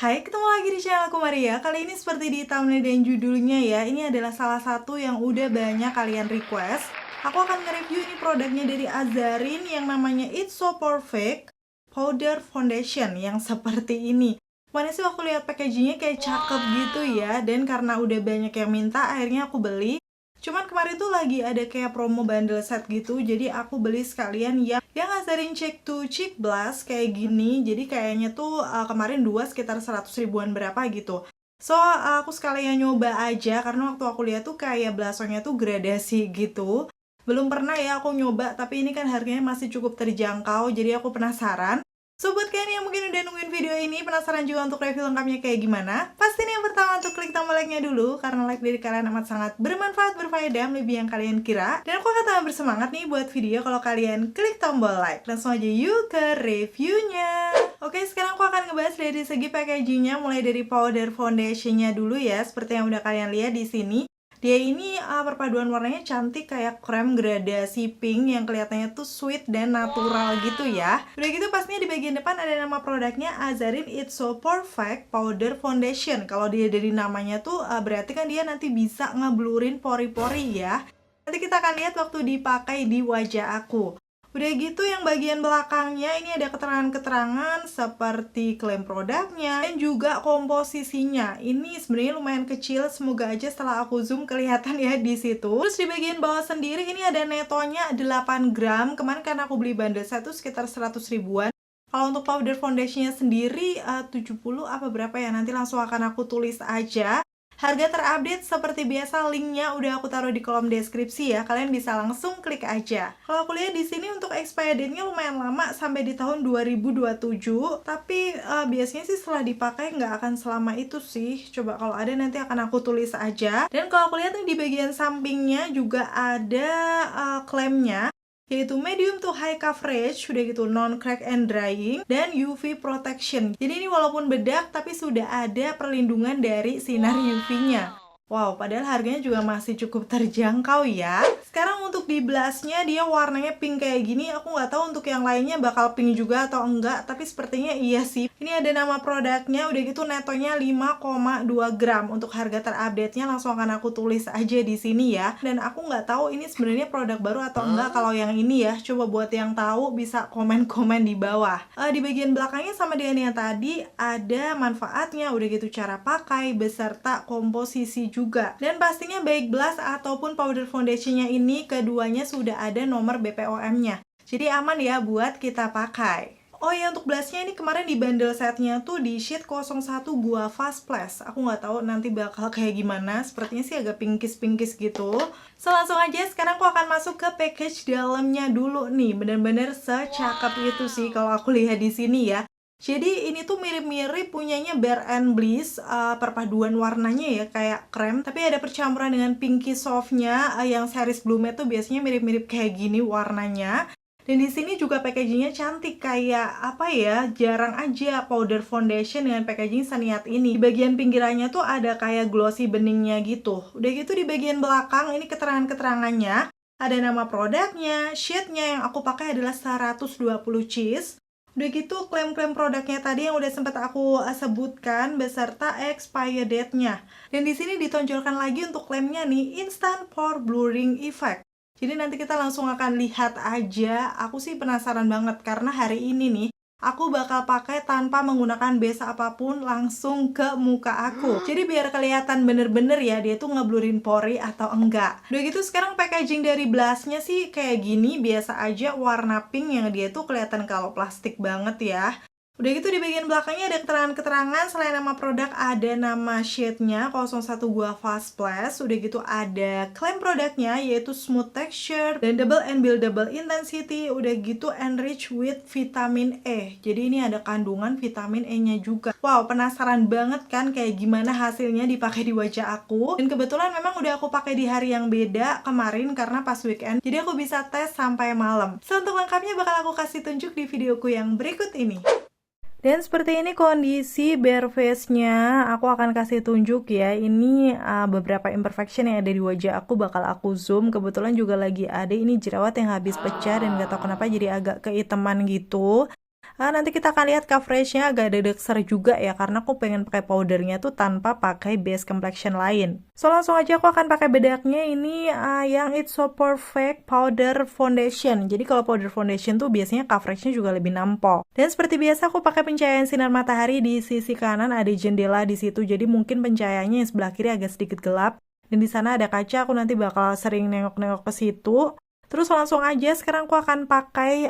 Hai, ketemu lagi di channel aku Maria. Kali ini seperti di thumbnail dan judulnya ya, ini adalah salah satu yang udah banyak kalian request. Aku akan nge-review ini produknya dari Azarin yang namanya It's So Perfect Powder Foundation yang seperti ini. Mana sih aku lihat packagingnya kayak cakep gitu ya, dan karena udah banyak yang minta, akhirnya aku beli. Cuman kemarin tuh lagi ada kayak promo bundle set gitu, jadi aku beli sekalian yang Azarin Cheek to Cheek Blush kayak gini. Jadi kayaknya tuh kemarin dua sekitar 100 ribuan berapa gitu. So aku sekalian nyoba aja karena waktu aku lihat tuh kayak blushnya tuh gradasi gitu. Belum pernah ya aku nyoba, tapi ini kan harganya masih cukup terjangkau, jadi aku penasaran. So, buat kalian yang mungkin udah nungguin video ini, penasaran juga untuk review lengkapnya kayak gimana? Pastiin yang pertama untuk klik tombol like-nya dulu, karena like dari kalian amat sangat bermanfaat, berfaedah, lebih yang kalian kira. Dan aku akan tambah bersemangat nih buat video kalau kalian klik tombol like. Langsung aja yuk ke reviewnya. Oke, sekarang aku akan ngebahas dari segi packagingnya, mulai dari powder foundationnya dulu ya, seperti yang udah kalian lihat di sini. Dia ini perpaduan warnanya cantik kayak krem gradasi pink yang kelihatannya tuh sweet dan natural gitu ya. Udah gitu pastinya di bagian depan ada nama produknya Azarin It's So Perfect Powder Foundation. Kalau dia dari namanya tuh berarti kan dia nanti bisa ngeblurin pori-pori ya. Nanti kita akan lihat waktu dipakai di wajah aku. Udah gitu yang bagian belakangnya ini ada keterangan-keterangan seperti klaim produknya dan juga komposisinya. Ini sebenarnya lumayan kecil, semoga aja setelah aku zoom kelihatan ya di situ. Terus di bagian bawah sendiri ini ada netonya 8 gram. Kemarin karena aku beli bundle satu sekitar 100 ribuan. Kalau untuk powder foundationnya sendiri 70 apa berapa ya, nanti langsung akan aku tulis aja. Harga terupdate seperti biasa, linknya udah aku taruh di kolom deskripsi ya. Kalian bisa langsung klik aja. Kalau aku lihat di sini untuk expiry date-nya lumayan lama sampai di tahun 2027. Tapi biasanya sih setelah dipakai nggak akan selama itu sih. Coba kalau ada nanti akan aku tulis aja. Dan kalau aku lihat nih di bagian sampingnya juga ada klaimnya, yaitu medium to high coverage, udah gitu non crack and drying, dan UV protection. Jadi ini walaupun bedak tapi sudah ada perlindungan dari sinar UV-nya. Wow, padahal harganya juga masih cukup terjangkau ya. Sekarang untuk di blushnya dia warnanya pink kayak gini. Aku nggak tahu untuk yang lainnya bakal pink juga atau enggak, tapi sepertinya iya sih. Ini ada nama produknya, udah gitu netonya 5,2 gram. Untuk harga terupdate-nya langsung akan aku tulis aja di sini ya. Dan aku nggak tahu ini sebenarnya produk baru atau enggak kalau yang ini ya. Coba buat yang tahu bisa komen-komen di bawah. Di bagian belakangnya sama dengan yang tadi ada manfaatnya, udah gitu cara pakai beserta komposisi juga. Dan pastinya baik blush ataupun powder foundationnya ini keduanya sudah ada nomor BPOM-nya. Jadi aman ya buat kita pakai. Oh ya, untuk blushnya ini kemarin di bundle setnya tuh di shade 01 Guava Splash. Aku nggak tahu nanti bakal kayak gimana. Sepertinya sih agak pinkish-pinkish gitu. So langsung aja sekarang aku akan masuk ke package dalamnya dulu nih. Bener-bener secakep itu sih kalau aku lihat di sini ya. Jadi ini tuh mirip-mirip punyanya Bare and Bliss, perpaduan warnanya ya kayak krem, tapi ada percampuran dengan pinky softnya. Yang series Blue Matte tuh biasanya mirip-mirip kayak gini warnanya. Dan di sini juga packagingnya cantik kayak apa ya, jarang aja powder foundation dengan packaging seniat ini. Di bagian pinggirannya tuh ada kayak glossy beningnya gitu. Udah gitu di bagian belakang ini keterangan-keterangannya, ada nama produknya, shade-nya yang aku pakai adalah 120 Cheese. Udah gitu klaim-klaim produknya tadi yang udah sempat aku sebutkan beserta expiry date-nya. Dan di sini ditonjolkan lagi untuk klaimnya nih, instant pore blurring effect. Jadi nanti kita langsung akan lihat aja. Aku sih penasaran banget karena hari ini nih aku bakal pakai tanpa menggunakan base apapun langsung ke muka aku. Jadi biar kelihatan bener-bener ya dia tuh ngeblurin pori atau enggak. Udah gitu sekarang packaging dari blushnya sih kayak gini, biasa aja warna pink yang dia tuh kelihatan kalau plastik banget ya. Udah gitu di bagian belakangnya ada keterangan-keterangan, selain nama produk ada nama shade-nya 01 Guava Splash. Udah gitu ada klaim produknya yaitu smooth texture, blendable and buildable intensity. Udah gitu enrich with vitamin E. Jadi ini ada kandungan vitamin E-nya juga. Wow, penasaran banget kan kayak gimana hasilnya dipakai di wajah aku. Dan kebetulan memang udah aku pakai di hari yang beda kemarin karena pas weekend. Jadi aku bisa tes sampai malam. So untuk lengkapnya bakal aku kasih tunjuk di videoku yang berikut ini. Dan seperti ini kondisi bare face-nya, aku akan kasih tunjuk ya. Ini beberapa imperfection yang ada di wajah aku bakal aku zoom. Kebetulan juga lagi ada ini jerawat yang habis pecah dan gak tahu kenapa jadi agak keiteman gitu. Nanti kita akan lihat coveragenya agak dedekser juga ya, karena aku pengen pakai powdernya tuh tanpa pakai base complexion lain. So langsung aja aku akan pakai bedaknya ini yang It's So Perfect Powder Foundation. Jadi kalau powder foundation tuh biasanya coveragenya juga lebih nampol. Dan seperti biasa aku pakai pencahayaan sinar matahari di sisi kanan, ada jendela di situ. Jadi mungkin pencahayaannya yang sebelah kiri agak sedikit gelap. Dan di sana ada kaca, aku nanti bakal sering nengok-nengok ke situ. Terus langsung aja sekarang aku akan pakai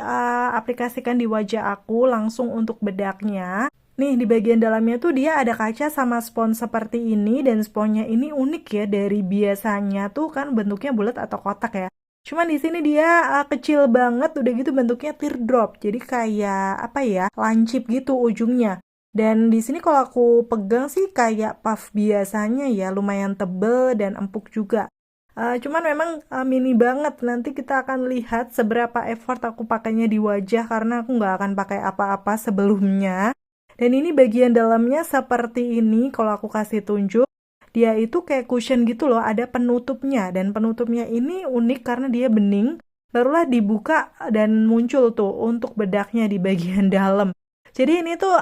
aplikasikan di wajah aku langsung untuk bedaknya. Nih di bagian dalamnya tuh dia ada kaca sama spons seperti ini, dan sponnya ini unik ya, dari biasanya tuh kan bentuknya bulat atau kotak ya. Cuman di sini dia kecil banget, udah gitu bentuknya teardrop. Jadi kayak apa ya, lancip gitu ujungnya. Dan di sini kalau aku pegang sih kayak puff biasanya ya, lumayan tebel dan empuk juga. Cuman memang mini banget. Nanti kita akan lihat seberapa effort aku pakainya di wajah, karena aku nggak akan pakai apa-apa sebelumnya. Dan ini bagian dalamnya seperti ini, kalau aku kasih tunjuk. Dia itu kayak cushion gitu loh, ada penutupnya. Dan penutupnya ini unik karena dia bening. Barulah dibuka dan muncul tuh untuk bedaknya di bagian dalam. Jadi ini tuh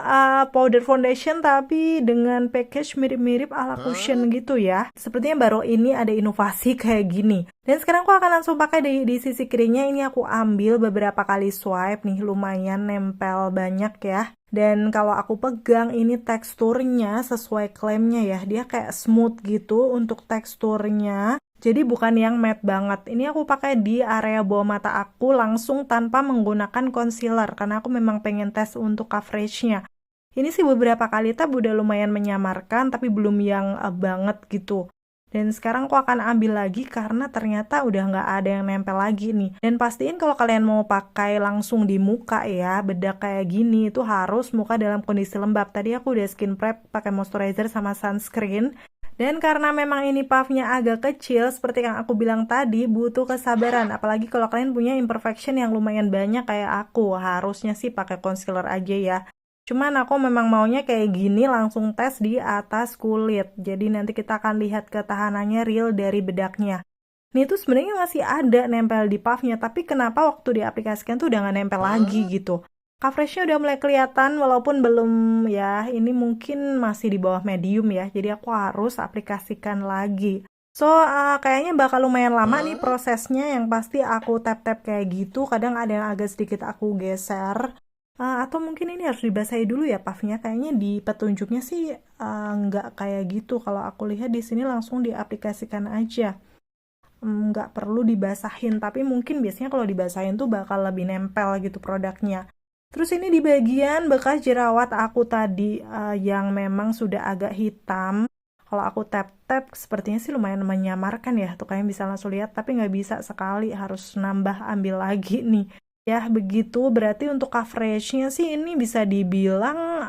powder foundation tapi dengan package mirip-mirip ala cushion gitu ya. Sepertinya baru ini ada inovasi kayak gini. Dan sekarang aku akan langsung pakai di sisi kirinya. Ini aku ambil beberapa kali swipe nih, lumayan nempel banyak ya. Dan kalau aku pegang ini teksturnya sesuai klaimnya ya, dia kayak smooth gitu untuk teksturnya. Jadi bukan yang matte banget. Ini aku pakai di area bawah mata aku langsung tanpa menggunakan concealer, karena aku memang pengen tes untuk coveragenya. Ini sih beberapa kali tab udah lumayan menyamarkan, tapi belum yang banget gitu. Dan sekarang aku akan ambil lagi karena ternyata udah nggak ada yang nempel lagi nih. Dan pastiin kalau kalian mau pakai langsung di muka ya, bedak kayak gini itu harus muka dalam kondisi lembab. Tadi aku udah skin prep pakai moisturizer sama sunscreen. Dan karena memang ini puffnya agak kecil, seperti yang aku bilang tadi, butuh kesabaran. Apalagi kalau kalian punya imperfection yang lumayan banyak kayak aku. Harusnya sih pakai concealer aja ya. Cuman aku memang maunya kayak gini langsung tes di atas kulit. Jadi nanti kita akan lihat ketahanannya real dari bedaknya. Ini tuh sebenarnya masih ada nempel di puffnya, tapi kenapa waktu diaplikasikan tuh udah nggak nempel lagi gitu. Coveragenya udah mulai kelihatan walaupun belum ya, ini mungkin masih di bawah medium ya. Jadi aku harus aplikasikan lagi. So, kayaknya bakal lumayan lama nih prosesnya. Yang pasti aku tap-tap kayak gitu. Kadang ada yang agak sedikit aku geser. Atau mungkin ini harus dibasahi dulu ya puffnya. Kayaknya di petunjuknya sih nggak kayak gitu. Kalau aku lihat di sini langsung diaplikasikan aja. Nggak perlu dibasahin. Tapi mungkin biasanya kalau dibasahin tuh bakal lebih nempel gitu produknya. Terus ini di bagian bekas jerawat aku tadi yang memang sudah agak hitam. Kalau aku tap-tap sepertinya sih lumayan menyamarkan ya. Tuh kalian bisa langsung lihat, tapi nggak bisa sekali. Harus nambah ambil lagi nih. Ya begitu, berarti untuk coveragenya sih ini bisa dibilang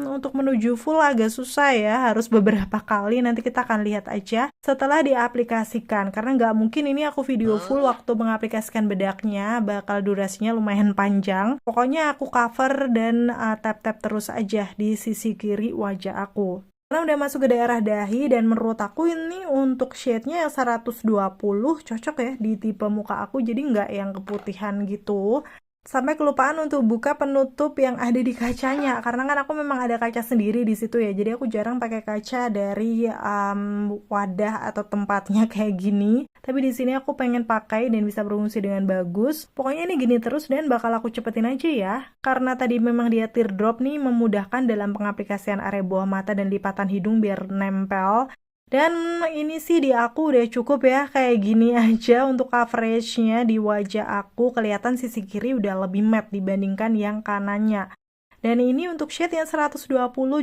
untuk menuju full agak susah ya. Harus beberapa kali, nanti kita akan lihat aja setelah diaplikasikan. Karena nggak mungkin ini aku video full waktu mengaplikasikan bedaknya, bakal durasinya lumayan panjang. Pokoknya aku cover dan tap-tap terus aja di sisi kiri wajah aku. Karena udah masuk ke daerah dahi, dan menurut aku ini untuk shade-nya yang 120 cocok ya di tipe muka aku, jadi nggak yang keputihan gitu. Sampai kelupaan untuk buka penutup yang ada di kacanya, karena kan aku memang ada kaca sendiri di situ ya, jadi aku jarang pakai kaca dari wadah atau tempatnya kayak gini. Tapi di sini aku pengen pakai dan bisa berfungsi dengan bagus. Pokoknya ini gini terus dan bakal aku cepetin aja ya, karena tadi memang dia teardrop nih, memudahkan dalam pengaplikasian area bawah mata dan lipatan hidung biar nempel. Dan ini sih di aku udah cukup ya, kayak gini aja untuk coveragenya di wajah aku. Kelihatan sisi kiri udah lebih matte dibandingkan yang kanannya. Dan ini untuk shade yang 120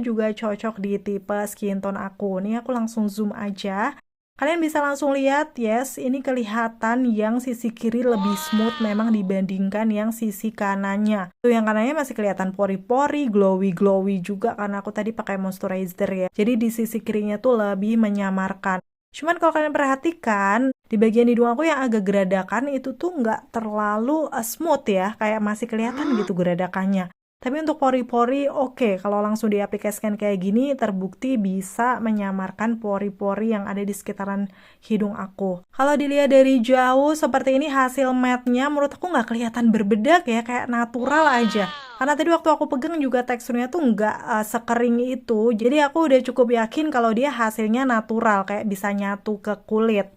juga cocok di tipe skin tone aku. Nih aku langsung zoom aja. Kalian bisa langsung lihat, yes, ini kelihatan yang sisi kiri lebih smooth memang dibandingkan yang sisi kanannya. Tuh yang kanannya masih kelihatan pori-pori, glowy-glowy juga karena aku tadi pakai moisturizer ya. Jadi di sisi kirinya tuh lebih menyamarkan. Cuman kalau kalian perhatikan, di bagian hidung aku yang agak geradakan itu tuh nggak terlalu smooth ya, kayak masih kelihatan gitu geradakannya. Tapi untuk pori-pori oke, kalau langsung diaplikasikan kayak gini terbukti bisa menyamarkan pori-pori yang ada di sekitaran hidung aku. Kalau dilihat dari jauh seperti ini hasil matte-nya menurut aku nggak kelihatan berbedak ya, kayak natural aja. Karena tadi waktu aku pegang juga teksturnya tuh nggak sekering itu, jadi aku udah cukup yakin kalau dia hasilnya natural, kayak bisa nyatu ke kulit.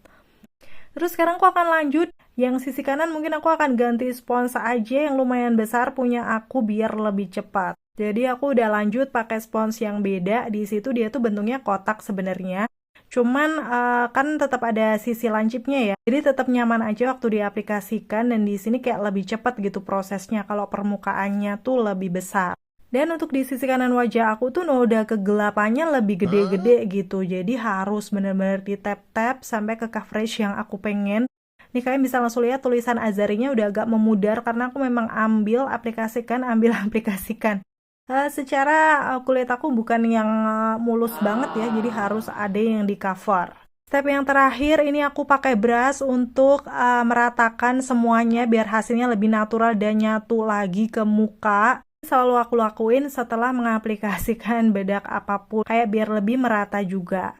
Terus sekarang aku akan lanjut, yang sisi kanan mungkin aku akan ganti spons aja yang lumayan besar punya aku biar lebih cepat. Jadi aku udah lanjut pakai spons yang beda, di situ dia tuh bentuknya kotak sebenarnya. Cuman kan tetap ada sisi lancipnya ya. Jadi tetap nyaman aja waktu diaplikasikan dan di sini kayak lebih cepat gitu prosesnya kalau permukaannya tuh lebih besar. Dan untuk di sisi kanan wajah aku tuh noda kegelapannya lebih gede-gede gitu. Jadi harus bener-bener di tap-tap sampai ke coverage yang aku pengen. Nih kalian bisa langsung lihat tulisan Azari-nya udah agak memudar karena aku memang ambil aplikasikan, ambil aplikasikan. Secara kulit aku bukan yang mulus banget ya, jadi harus ada yang di cover. Step yang terakhir ini aku pakai brush untuk meratakan semuanya biar hasilnya lebih natural dan nyatu lagi ke muka. Selalu aku lakuin setelah mengaplikasikan bedak apapun, kayak biar lebih merata juga.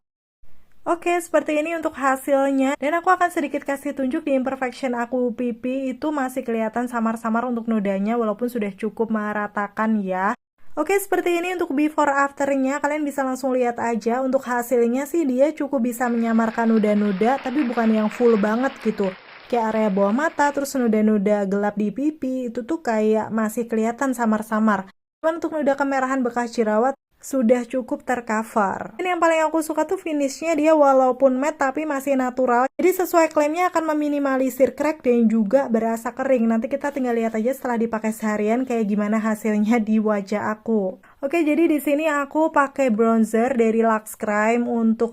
Oke, seperti ini untuk hasilnya. Dan aku akan sedikit kasih tunjuk di imperfection aku pipi itu masih kelihatan samar-samar untuk nodanya walaupun sudah cukup meratakan ya. Oke, seperti ini untuk before afternya. Kalian bisa langsung lihat aja. Untuk hasilnya sih dia cukup bisa menyamarkan noda-noda tapi bukan yang full banget gitu. Kayak area bawah mata, terus noda-noda gelap di pipi, itu tuh kayak masih kelihatan samar-samar. Cuman untuk noda kemerahan bekas jerawat, sudah cukup tercover. Ini yang paling aku suka tuh finishnya dia walaupun matte tapi masih natural. Jadi sesuai klaimnya akan meminimalisir crack dan juga berasa kering. Nanti kita tinggal lihat aja setelah dipakai seharian kayak gimana hasilnya di wajah aku. Oke, jadi di sini aku pakai bronzer dari Lux Crime untuk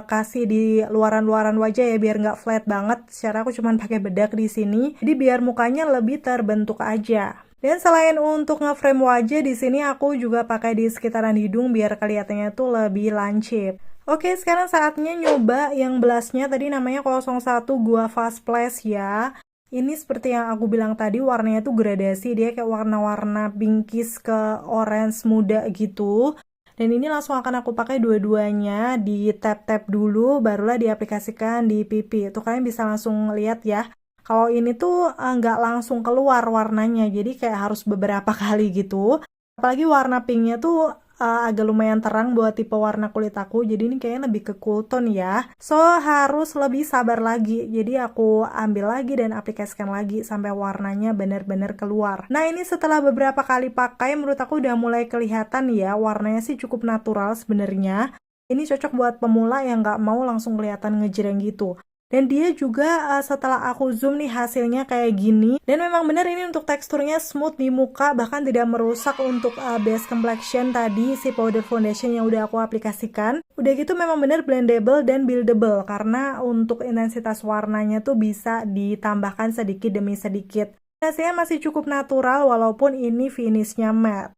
kasih di luaran-luaran wajah ya biar nggak flat banget. Secara aku cuma pakai bedak di sini. Jadi biar mukanya lebih terbentuk aja. Dan selain untuk nge-frame wajah, di sini aku juga pakai di sekitaran hidung biar kelihatannya tuh lebih lancip. Oke, sekarang saatnya nyoba yang blushnya tadi namanya 01 Guava Splash ya. Ini seperti yang aku bilang tadi, warnanya tuh gradasi, dia kayak warna-warna pinkish ke orange muda gitu. Dan ini langsung akan aku pakai dua-duanya, di tap-tap dulu, barulah diaplikasikan di pipi. Itu kalian bisa langsung lihat ya. Kalau ini tuh nggak langsung keluar warnanya, jadi kayak harus beberapa kali gitu. Apalagi warna pinknya tuh agak lumayan terang buat tipe warna kulit aku, jadi ini kayaknya lebih ke cool tone ya. So, harus lebih sabar lagi. Jadi aku ambil lagi dan aplikasikan lagi sampai warnanya bener-bener keluar. Nah, ini setelah beberapa kali pakai, menurut aku udah mulai kelihatan ya, warnanya sih cukup natural sebenarnya. Ini cocok buat pemula yang nggak mau langsung kelihatan ngejreng gitu. Dan dia juga setelah aku zoom nih hasilnya kayak gini. Dan memang benar ini untuk teksturnya smooth di muka, bahkan tidak merusak untuk base complexion tadi si powder foundation yang udah aku aplikasikan. Udah gitu memang benar blendable dan buildable karena untuk intensitas warnanya tuh bisa ditambahkan sedikit demi sedikit. Hasilnya masih cukup natural walaupun ini finishnya matte.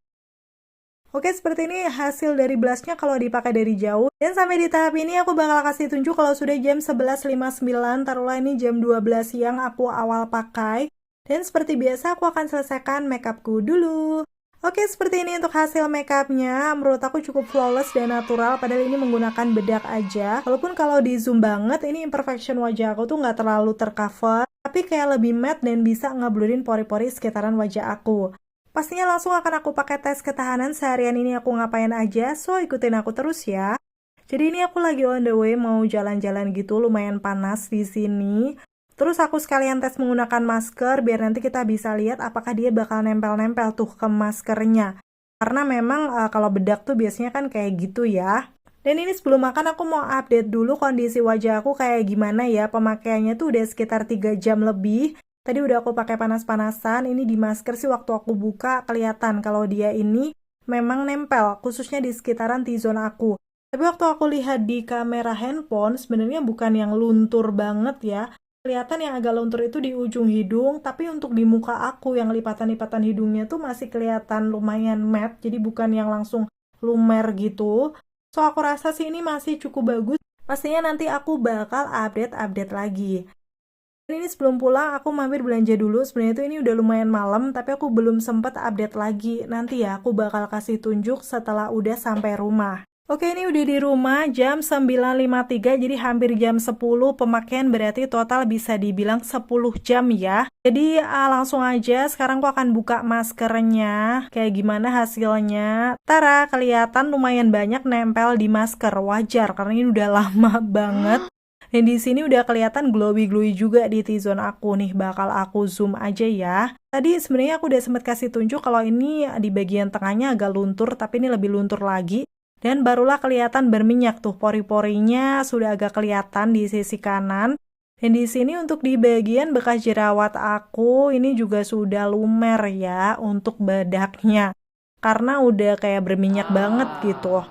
Oke, seperti ini hasil dari blushnya kalau dipakai dari jauh. Dan sampai di tahap ini aku bakal kasih tunjuk kalau sudah jam 11.59, taruhlah ini jam 12 siang aku awal pakai. Dan seperti biasa aku akan selesaikan makeupku dulu. Oke, seperti ini untuk hasil makeupnya. Menurut aku cukup flawless dan natural, padahal ini menggunakan bedak aja. Walaupun kalau di zoom banget, ini imperfection wajah aku tuh nggak terlalu tercover. Tapi kayak lebih matte dan bisa ngeblurin pori-pori sekitaran wajah aku. Pastinya langsung akan aku pakai tes ketahanan seharian ini aku ngapain aja, so ikutin aku terus ya. Jadi ini aku lagi on the way mau jalan-jalan gitu, lumayan panas di sini. Terus aku sekalian tes menggunakan masker biar nanti kita bisa lihat apakah dia bakal nempel-nempel tuh ke maskernya. Karena memang kalau bedak tuh biasanya kan kayak gitu ya. Dan ini sebelum makan aku mau update dulu kondisi wajah aku kayak gimana ya. Pemakaiannya tuh udah sekitar 3 jam lebih. Tadi udah aku pakai panas-panasan, ini di masker sih waktu aku buka kelihatan kalau dia ini memang nempel, khususnya di sekitaran T-zone aku. Tapi waktu aku lihat di kamera handphone, sebenarnya bukan yang luntur banget ya. Kelihatan yang agak luntur itu di ujung hidung, tapi untuk di muka aku yang lipatan-lipatan hidungnya tuh masih kelihatan lumayan matte, jadi bukan yang langsung lumer gitu. So aku rasa sih ini masih cukup bagus. Pastinya nanti aku bakal update-update lagi. Dan ini sebelum pulang aku mampir belanja dulu. Sebenarnya itu ini udah lumayan malam, tapi aku belum sempat update lagi. Nanti ya aku bakal kasih tunjuk setelah udah sampai rumah. Oke, ini udah di rumah jam 9.53, jadi hampir jam 10 pemakaian, berarti total bisa dibilang 10 jam ya. Jadi langsung aja sekarang aku akan buka maskernya. Kayak gimana hasilnya? Tara, kelihatan lumayan banyak nempel di masker. Wajar karena ini udah lama banget. Dan di sini udah kelihatan glowy-glowy juga di T-zone aku nih. Bakal aku zoom aja ya. Tadi sebenarnya aku udah sempat kasih tunjuk kalau ini di bagian tengahnya agak luntur, tapi ini lebih luntur lagi. Dan barulah kelihatan berminyak tuh, pori-porinya sudah agak kelihatan di sisi kanan. Dan di sini untuk di bagian bekas jerawat aku ini juga sudah lumer ya untuk bedaknya. Karena udah kayak berminyak banget gitu.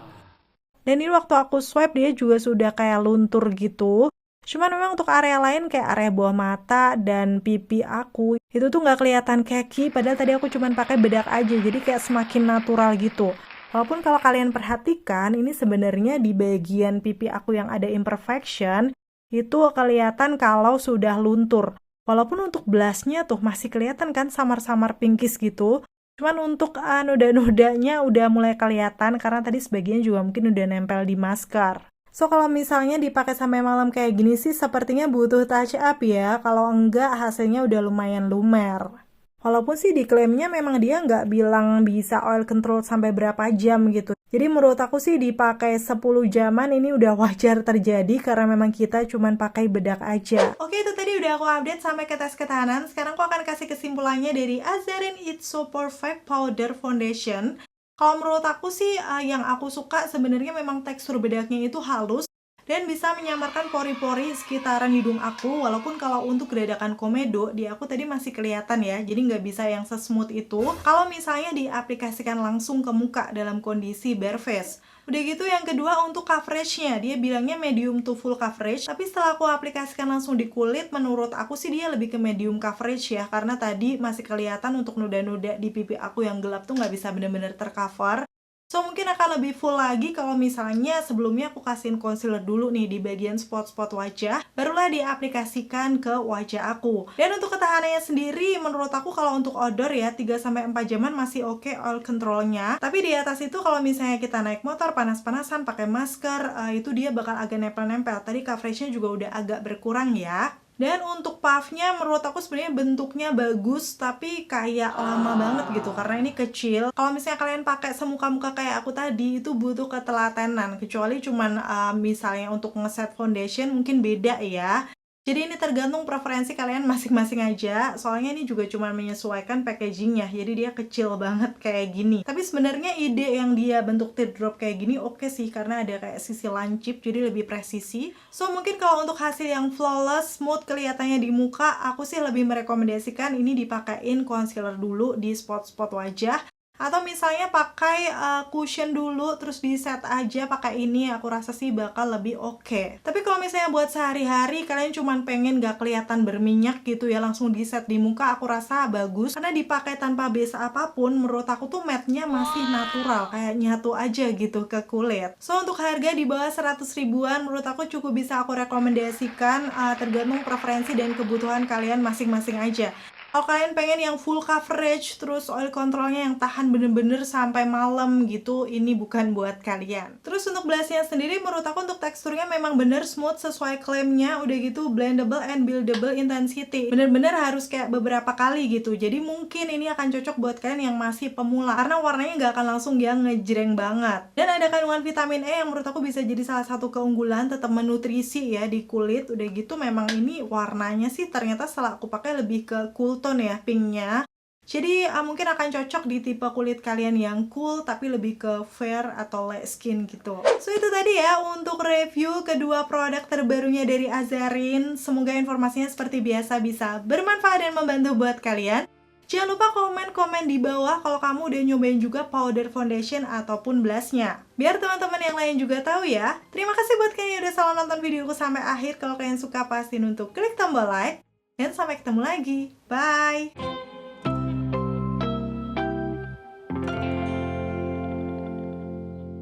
Dan ini waktu aku swipe dia juga sudah kayak luntur gitu. Cuman memang untuk area lain kayak area bawah mata dan pipi aku itu tuh nggak kelihatan keki. Padahal tadi aku cuman pakai bedak aja, jadi kayak semakin natural gitu. Walaupun kalau kalian perhatikan ini sebenarnya di bagian pipi aku yang ada imperfection itu kelihatan kalau sudah luntur. Walaupun untuk blushnya tuh masih kelihatan kan samar-samar pinkish gitu. Cuman untuk noda-nodanya udah mulai kelihatan karena tadi sebagian juga mungkin udah nempel di masker. So, kalau misalnya dipakai sampai malam kayak gini sih sepertinya butuh touch up ya. Kalau enggak hasilnya udah lumayan lumer. Walaupun sih diklaimnya memang dia nggak bilang bisa oil control sampai berapa jam gitu. Jadi menurut aku sih dipakai 10 jaman ini udah wajar terjadi karena memang kita cuman pakai bedak aja. Oke, itu tadi udah aku update sampai ke tes ketahanan. Sekarang aku akan kasih kesimpulannya dari Azarin It's So Perfect Powder Foundation. Kalau menurut aku sih yang aku suka sebenarnya memang tekstur bedaknya itu halus dan bisa menyamarkan pori-pori sekitaran hidung aku. Walaupun kalau untuk geradakan komedo di aku tadi masih kelihatan ya, jadi nggak bisa yang sesmooth itu kalau misalnya diaplikasikan langsung ke muka dalam kondisi bare face. Udah gitu yang kedua untuk coveragenya, dia bilangnya medium to full coverage, tapi setelah aku aplikasikan langsung di kulit, menurut aku sih dia lebih ke medium coverage ya, karena tadi masih kelihatan untuk noda-noda di pipi aku yang gelap tuh nggak bisa bener-bener tercover. So, mungkin akan lebih full lagi kalau misalnya sebelumnya aku kasihin concealer dulu nih di bagian spot-spot wajah, barulah diaplikasikan ke wajah aku. Dan untuk ketahanannya sendiri, menurut aku kalau untuk odor ya, 3-4 jaman masih oke oil controlnya. Tapi di atas itu kalau misalnya kita naik motor panas-panasan pakai masker, itu dia bakal agak nempel-nempel. Tadi coveragenya juga udah agak berkurang ya. Dan untuk puffnya menurut aku sebenarnya bentuknya bagus tapi kayak lama banget gitu karena ini kecil. Kalau misalnya kalian pakai semuka-muka kayak aku tadi itu butuh ketelatenan, kecuali cuman misalnya untuk ngeset foundation mungkin beda ya. Jadi ini tergantung preferensi kalian masing-masing aja. Soalnya ini juga cuma menyesuaikan packagingnya. Jadi dia kecil banget kayak gini. Tapi sebenarnya ide yang dia bentuk teardrop kayak gini oke sih. Karena ada kayak sisi lancip jadi lebih presisi. So mungkin kalau untuk hasil yang flawless, smooth kelihatannya di muka, aku sih lebih merekomendasikan ini dipakein concealer dulu di spot-spot wajah. Atau misalnya pakai cushion dulu terus di set aja pakai ini, aku rasa sih bakal lebih oke. Tapi kalau misalnya buat sehari-hari kalian cuman pengen gak kelihatan berminyak gitu ya, langsung di set di muka, aku rasa bagus karena dipakai tanpa base apapun. Menurut aku tuh matte-nya masih natural, kayak nyatu aja gitu ke kulit. So untuk harga di bawah 100 ribuan menurut aku cukup bisa aku rekomendasikan, tergantung preferensi dan kebutuhan kalian masing-masing aja. Kalau kalian pengen yang full coverage, terus oil controlnya yang tahan bener-bener sampai malam gitu, ini bukan buat kalian. Terus untuk blushnya sendiri, menurut aku untuk teksturnya memang bener smooth sesuai klaimnya. Udah gitu blendable and buildable intensity. Bener-bener harus kayak beberapa kali gitu. Jadi mungkin ini akan cocok buat kalian yang masih pemula. Karena warnanya nggak akan langsung yang ngejreng banget. Dan ada kandungan vitamin E yang menurut aku bisa jadi salah satu keunggulan, tetap menutrisi ya di kulit. Udah gitu memang ini warnanya sih ternyata setelah aku pakai lebih ke cool tone ya, pinknya. Jadi mungkin akan cocok di tipe kulit kalian yang cool tapi lebih ke fair atau light skin gitu. So itu tadi ya untuk review kedua produk terbarunya dari Azarin. Semoga informasinya seperti biasa bisa bermanfaat dan membantu buat kalian. Jangan lupa komen-komen di bawah kalau kamu udah nyobain juga powder foundation ataupun blushnya. Biar teman-teman yang lain juga tahu ya. Terima kasih buat kalian yang udah selalu nonton videoku sampai akhir. Kalau kalian suka pastiin untuk klik tombol like. Dan sampai ketemu lagi. Bye!